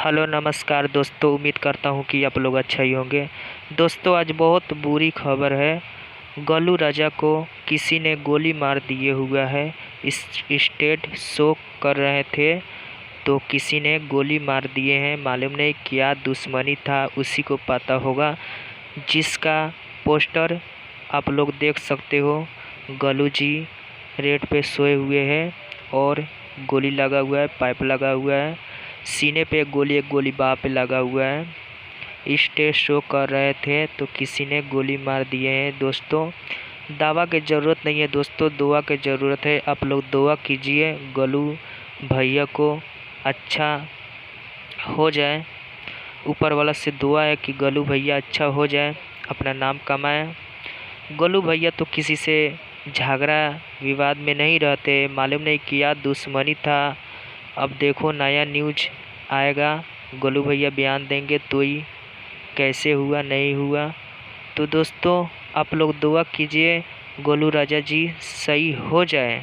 Hello नमस्कार दोस्तों, उम्मीद करता हूँ कि आप लोग अच्छा ही होंगे। दोस्तों, आज बहुत बुरी खबर है। गोलू राजा को किसी ने गोली मार दिए हुआ है। इस स्टेट शो कर रहे थे तो किसी ने गोली मार दिए हैं। मालूम नहीं क्या दुश्मनी था, उसी को पता होगा। जिसका पोस्टर आप लोग देख सकते हो। गोलू जी रेड पे सोए हुए हैं और गोली लगा हुआ है, पाइप लगा हुआ है। सीने पे एक गोली बाह पे लगा हुआ है। स्टेज शो कर रहे थे तो किसी ने गोली मार दिए हैं। दोस्तों, दवा की ज़रूरत नहीं है दोस्तों, दुआ की ज़रूरत है। आप लोग दुआ कीजिए गोलू भैया को अच्छा हो जाए। ऊपर वाला से दुआ है कि गोलू भैया अच्छा हो जाए, अपना नाम कमाए। गोलू भैया तो किसी से झगड़ा विवाद में नहीं रहते। मालूम नहीं क्या दुश्मनी था। अब देखो नया न्यूज आएगा, गोलू भैया बयान देंगे तो ही कैसे हुआ नहीं हुआ। तो दोस्तों, आप लोग दुआ कीजिए गोलू राजा जी सही हो जाए।